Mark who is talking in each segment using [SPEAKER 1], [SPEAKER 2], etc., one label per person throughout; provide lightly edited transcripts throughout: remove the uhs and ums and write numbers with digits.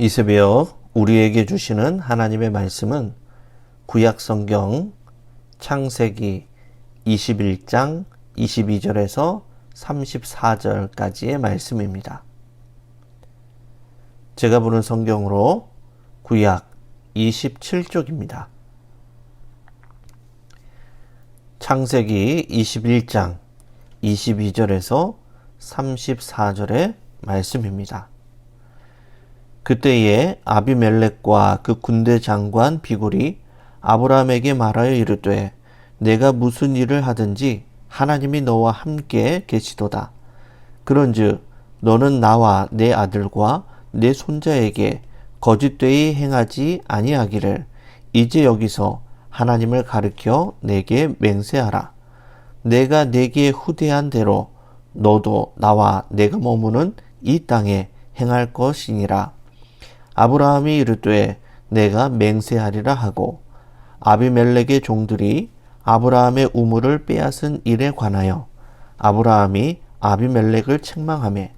[SPEAKER 1] 이 새벽 우리에게 주시는 하나님의 말씀은 구약성경 창세기 21장 22절에서 34절까지의 말씀입니다. 제가 보는 성경으로 구약 27쪽입니다. 창세기 21장 22절에서 34절의 말씀입니다. 그때에 아비멜렉과 그 군대 장관 비골이 아브라함에게 말하여 이르되 내가 무슨 일을 하든지 하나님이 너와 함께 계시도다. 그런즉 너는 나와 내 아들과 내 손자에게 거짓되이 행하지 아니하기를 이제 여기서 하나님을 가르쳐 내게 맹세하라. 내가 내게 후대한 대로 너도 나와 내가 머무는 이 땅에 행할 것이니라. 아브라함이 이르되 내가 맹세하리라 하고 아비멜렉의 종들이 아브라함의 우물을 빼앗은 일에 관하여 아브라함이 아비멜렉을 책망하매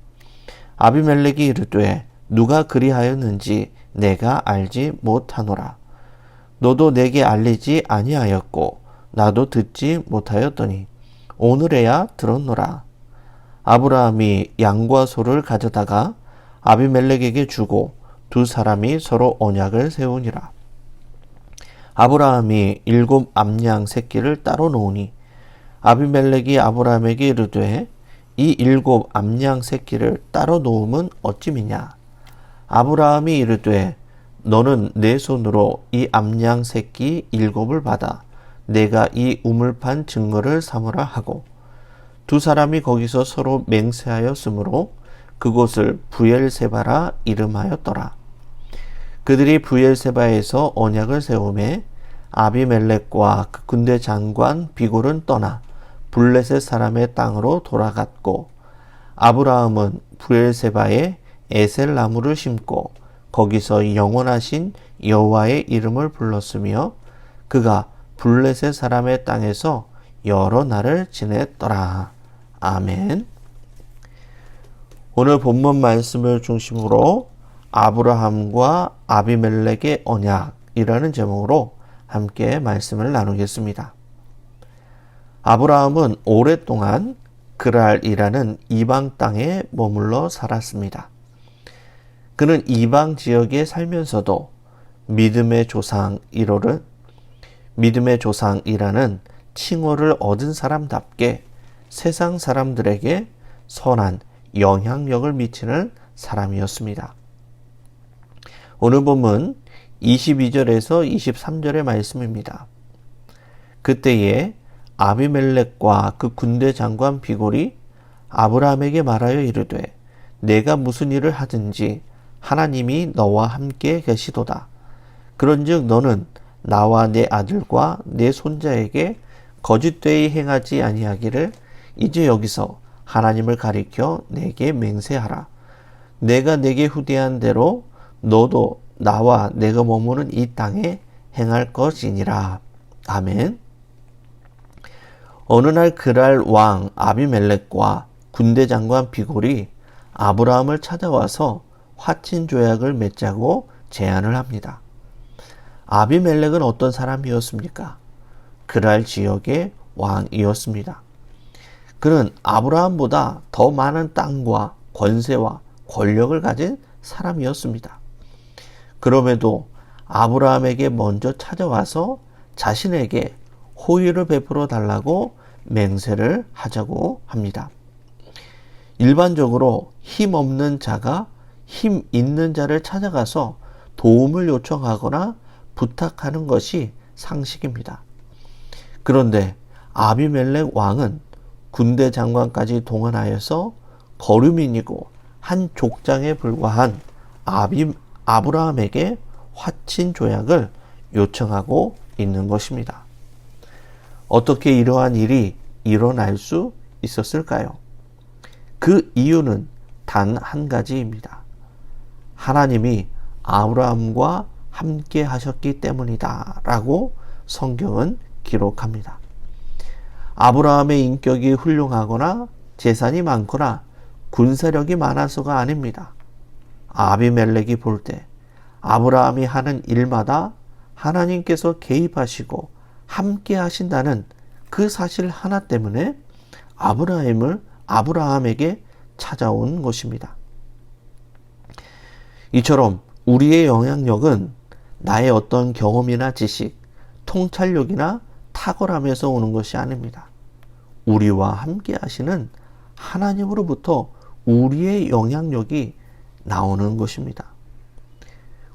[SPEAKER 1] 아비멜렉이 이르되 누가 그리하였는지 내가 알지 못하노라. 너도 내게 알리지 아니하였고 나도 듣지 못하였더니 오늘에야 들었노라. 아브라함이 양과 소를 가져다가 아비멜렉에게 주고 두 사람이 서로 언약을 세우니라. 아브라함이 7 암양 새끼를 따로 놓으니 아비멜렉이 아브라함에게 이르되 이 7 암양 새끼를 따로 놓음은 어찌미냐. 아브라함이 이르되 너는 내 손으로 이 암양 새끼 7을 받아 내가 이 우물판 증거를 삼으라 하고 두 사람이 거기서 서로 맹세하였으므로 그곳을 부엘세바라 이름하였더라. 그들이 부엘세바에서 언약을 세우매 아비멜렉과 그 군대 장관 비골은 떠나 블레셋 사람의 땅으로 돌아갔고 아브라함은 부엘세바에 에셀 나무를 심고 거기서 영원하신 여호와의 이름을 불렀으며 그가 블레셋 사람의 땅에서 여러 날을 지냈더라. 아멘. 오늘 본문 말씀을 중심으로 아브라함과 아비멜렉의 언약이라는 제목으로 함께 말씀을 나누겠습니다. 아브라함은 오랫동안 그랄이라는 이방 땅에 머물러 살았습니다. 그는 이방 지역에 살면서도 믿음의 조상이라는 칭호를 얻은 사람답게 세상 사람들에게 선한 영향력을 미치는 사람이었습니다. 오늘 본문 22절에서 23절의 말씀입니다. 그때에 아비멜렉과 그 군대 장관 비골이 아브라함에게 말하여 이르되 내가 무슨 일을 하든지 하나님이 너와 함께 계시도다. 그런즉 너는 나와 내 아들과 내 손자에게 거짓되이 행하지 아니하기를 이제 여기서 하나님을 가리켜 내게 맹세하라. 내가 내게 후대한 대로 너도 나와 내가 머무는 이 땅에 행할 것이니라. 아멘. 어느 날 그랄 왕 아비멜렉과 군대 장관 비골이 아브라함을 찾아와서 화친 조약을 맺자고 제안을 합니다. 아비멜렉은 어떤 사람이었습니까? 그랄 지역의 왕이었습니다. 그는 아브라함보다 더 많은 땅과 권세와 권력을 가진 사람이었습니다. 그럼에도 아브라함에게 먼저 찾아와서 자신에게 호의를 베풀어 달라고 맹세를 하자고 합니다. 일반적으로 힘 없는 자가 힘 있는 자를 찾아가서 도움을 요청하거나 부탁하는 것이 상식입니다. 그런데 아비멜렉 왕은 군대 장관까지 동원하여서 거류민이고 한 족장에 불과한 아브라함에게 화친 조약을 요청하고 있는 것입니다. 어떻게 이러한 일이 일어날 수 있었을까요? 그 이유는 단 한 가지입니다. 하나님이 아브라함과 함께 하셨기 때문이다 라고 성경은 기록합니다. 아브라함의 인격이 훌륭하거나 재산이 많거나 군사력이 많아서가 아닙니다. 아비멜렉이 볼 때 아브라함이 하는 일마다 하나님께서 개입하시고 함께 하신다는 그 사실 하나 때문에 아브라함에게 찾아온 것입니다. 이처럼 우리의 영향력은 나의 어떤 경험이나 지식, 통찰력이나 탁월함에서 오는 것이 아닙니다. 우리와 함께 하시는 하나님으로부터 우리의 영향력이 나오는 것입니다.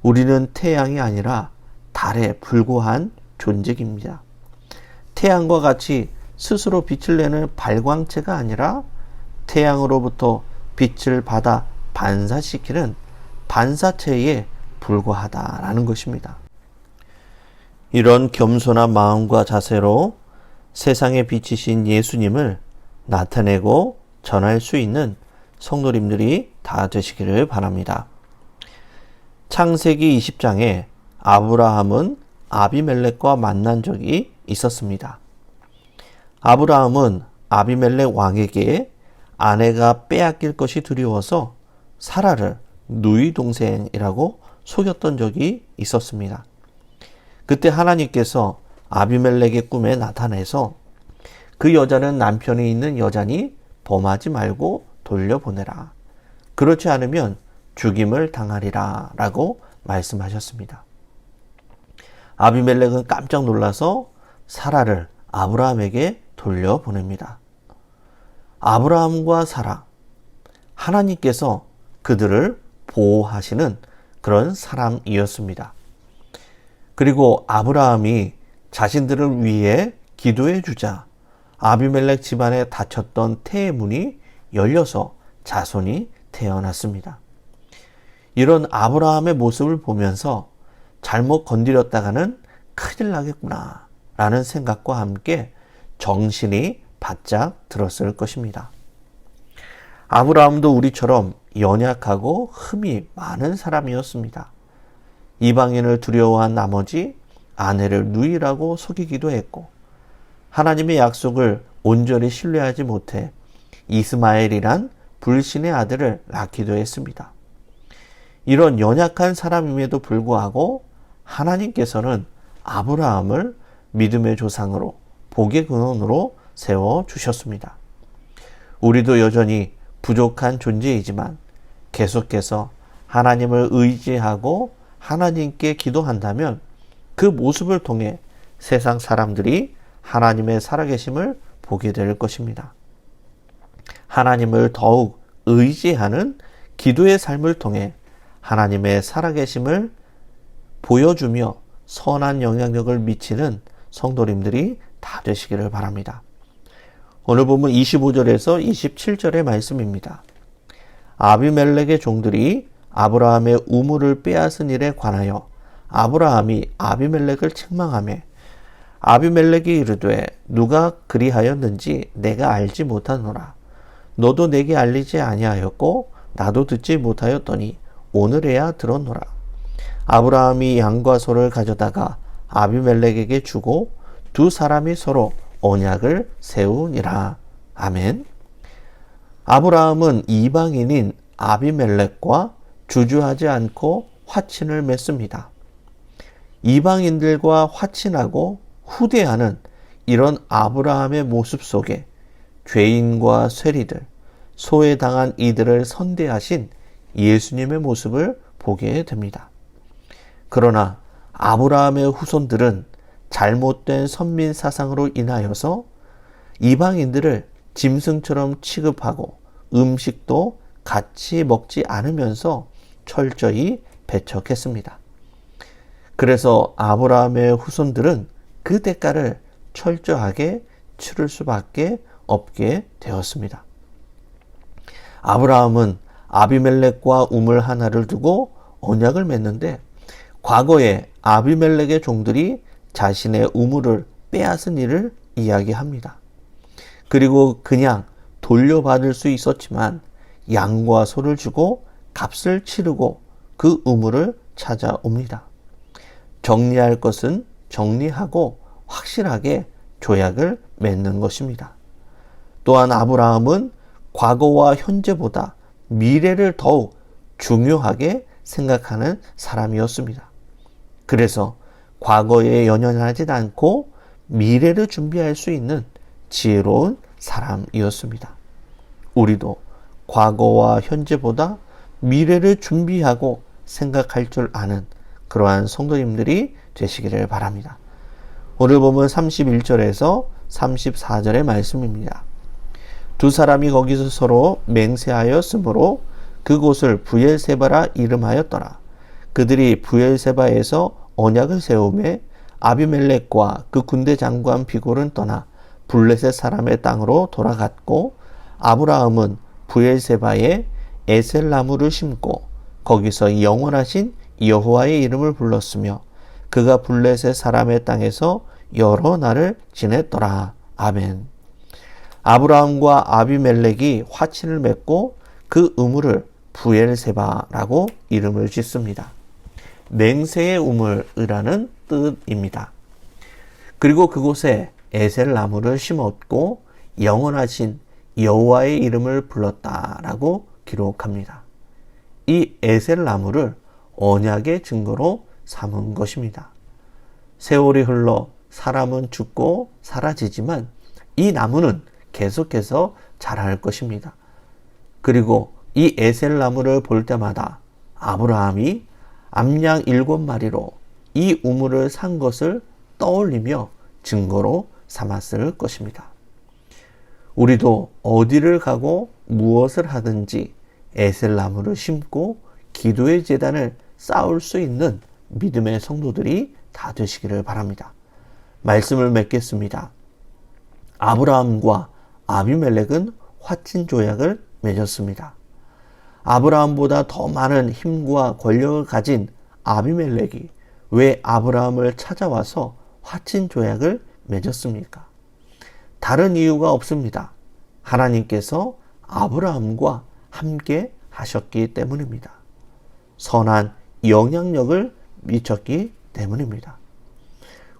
[SPEAKER 1] 우리는 태양이 아니라 달에 불과한 존재입니다. 태양과 같이 스스로 빛을 내는 발광체가 아니라 태양으로부터 빛을 받아 반사시키는 반사체에 불과하다라는 것입니다. 이런 겸손한 마음과 자세로 세상에 비치신 예수님을 나타내고 전할 수 있는 성도님들이 다 되시기를 바랍니다. 창세기 20장에 아브라함은 아비멜렉과 만난 적이 있었습니다. 아브라함은 아비멜렉 왕에게 아내가 빼앗길 것이 두려워서 사라를 누이 동생이라고 속였던 적이 있었습니다. 그때 하나님께서 아비멜렉의 꿈에 나타내서 그 여자는 남편이 있는 여자니 범하지 말고 돌려보내라. 그렇지 않으면 죽임을 당하리라 라고 말씀하셨습니다. 아비멜렉은 깜짝 놀라서 사라를 아브라함에게 돌려보냅니다. 아브라함과 사라, 하나님께서 그들을 보호하시는 그런 사람이었습니다. 그리고 아브라함이 자신들을 위해 기도해 주자 아비멜렉 집안에 닫혔던 태의 문이 열려서 자손이 태어났습니다. 이런 아브라함의 모습을 보면서 잘못 건드렸다가는 큰일 나겠구나 라는 생각과 함께 정신이 바짝 들었을 것입니다. 아브라함도 우리처럼 연약하고 흠이 많은 사람이었습니다. 이방인을 두려워한 나머지 아내를 누이라고 속이기도 했고 하나님의 약속을 온전히 신뢰하지 못해 이스마엘이란 불신의 아들을 낳기도 했습니다. 이런 연약한 사람임에도 불구하고 하나님께서는 아브라함을 믿음의 조상으로 복의 근원으로 세워주셨습니다. 우리도 여전히 부족한 존재이지만 계속해서 하나님을 의지하고 하나님께 기도한다면 그 모습을 통해 세상 사람들이 하나님의 살아계심을 보게 될 것입니다. 하나님을 더욱 의지하는 기도의 삶을 통해 하나님의 살아계심을 보여주며 선한 영향력을 미치는 성도님들이 다 되시기를 바랍니다. 오늘 본문 25절에서 27절의 말씀입니다. 아비멜렉의 종들이 아브라함의 우물을 빼앗은 일에 관하여 아브라함이 아비멜렉을 책망하며 아비멜렉이 이르되 누가 그리하였는지 내가 알지 못하노라. 너도 내게 알리지 아니하였고 나도 듣지 못하였더니 오늘에야 들었노라. 아브라함이 양과 소를 가져다가 아비멜렉에게 주고 두 사람이 서로 언약을 세우니라. 아멘. 아브라함은 이방인인 아비멜렉과 주저하지 않고 화친을 맺습니다. 이방인들과 화친하고 후대하는 이런 아브라함의 모습 속에 죄인과 쇠리들, 소외당한 이들을 선대하신 예수님의 모습을 보게 됩니다. 그러나 아브라함의 후손들은 잘못된 선민 사상으로 인하여서 이방인들을 짐승처럼 취급하고 음식도 같이 먹지 않으면서 철저히 배척했습니다. 그래서 아브라함의 후손들은 그 대가를 철저하게 치를 수밖에 없게 되었습니다. 아브라함은 아비멜렉과 우물 하나를 두고 언약을 맺는데 과거에 아비멜렉의 종들이 자신의 우물을 빼앗은 일을 이야기합니다. 그리고 그냥 돌려받을 수 있었지만 양과 소를 주고 값을 치르고 그 우물을 찾아옵니다. 정리할 것은 정리하고 확실하게 조약을 맺는 것입니다. 또한 아브라함은 과거와 현재보다 미래를 더욱 중요하게 생각하는 사람이었습니다. 그래서 과거에 연연하지 않고 미래를 준비할 수 있는 지혜로운 사람이었습니다. 우리도 과거와 현재보다 미래를 준비하고 생각할 줄 아는 그러한 성도님들이 되시기를 바랍니다. 오늘 보면 31절에서 34절의 말씀입니다. 두 사람이 거기서 서로 맹세하였으므로 그곳을 부엘세바라 이름하였더라. 그들이 부엘세바에서 언약을 세우매 아비멜렉과 그 군대 장관 비골은 떠나 블레셋 사람의 땅으로 돌아갔고 아브라함은 부엘세바에 에셀나무를 심고 거기서 영원하신 여호와의 이름을 불렀으며 그가 블레셋 사람의 땅에서 여러 날을 지냈더라. 아멘. 아브라함과 아비멜렉이 화친을 맺고 그 우물을 부엘세바라고 이름을 짓습니다. 맹세의 우물이라는 뜻입니다. 그리고 그곳에 에셀나무를 심었고 영원하신 여호와의 이름을 불렀다라고 기록합니다. 이 에셀나무를 언약의 증거로 삼은 것입니다. 세월이 흘러 사람은 죽고 사라지지만 이 나무는 계속해서 자랄 것입니다. 그리고 이 에셀나무를 볼 때마다 아브라함이 암양 7마리로 이 우물을 산 것을 떠올리며 증거로 삼았을 것입니다. 우리도 어디를 가고 무엇을 하든지 에셀나무를 심고 기도의 제단을 쌓을 수 있는 믿음의 성도들이 다 되시기를 바랍니다. 말씀을 맺겠습니다. 아브라함과 아비멜렉은 화친 조약을 맺었습니다. 아브라함보다 더 많은 힘과 권력을 가진 아비멜렉이 왜 아브라함을 찾아와서 화친 조약을 맺었습니까? 다른 이유가 없습니다. 하나님께서 아브라함과 함께 하셨기 때문입니다. 선한 영향력을 미쳤기 때문입니다.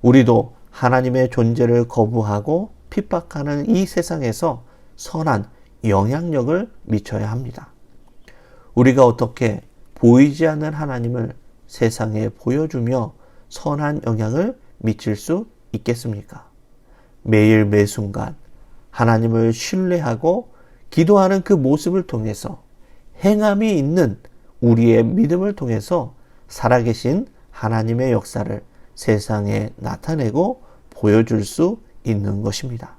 [SPEAKER 1] 우리도 하나님의 존재를 거부하고 핍박하는 이 세상에서 선한 영향력을 미쳐야 합니다. 우리가 어떻게 보이지 않는 하나님을 세상에 보여주며 선한 영향을 미칠 수 있겠습니까? 매일 매순간 하나님을 신뢰하고 기도하는 그 모습을 통해서 행함이 있는 우리의 믿음을 통해서 살아계신 하나님의 역사를 세상에 나타내고 보여줄 수 있는 것입니다.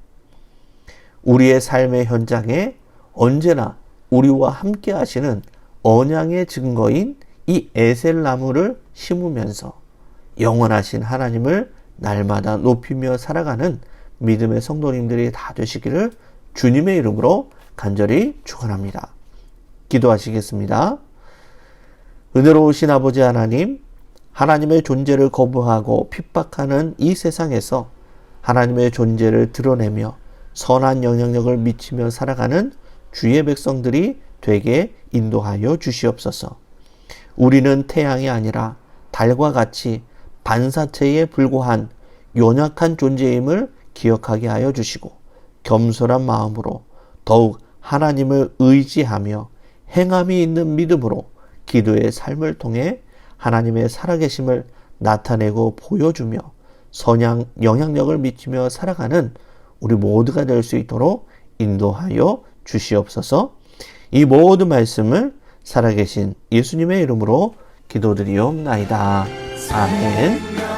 [SPEAKER 1] 우리의 삶의 현장에 언제나 우리와 함께 하시는 언약의 증거인 이 에셀나무를 심으면서 영원하신 하나님을 날마다 높이며 살아가는 믿음의 성도님들이 다 되시기를 주님의 이름으로 간절히 축원합니다. 기도하시겠습니다. 은혜로우신 아버지 하나님, 하나님의 존재를 거부하고 핍박하는 이 세상에서 하나님의 존재를 드러내며 선한 영향력을 미치며 살아가는 주의 백성들이 되게 인도하여 주시옵소서. 우리는 태양이 아니라 달과 같이 반사체에 불과한 연약한 존재임을 기억하게 하여 주시고 겸손한 마음으로 더욱 하나님을 의지하며 행함이 있는 믿음으로 기도의 삶을 통해 하나님의 살아계심을 나타내고 보여주며 선한 영향력을 미치며 살아가는 우리 모두가 될 수 있도록 인도하여 주시옵소서. 이 모든 말씀을 살아계신 예수님의 이름으로 기도드리옵나이다. 아멘.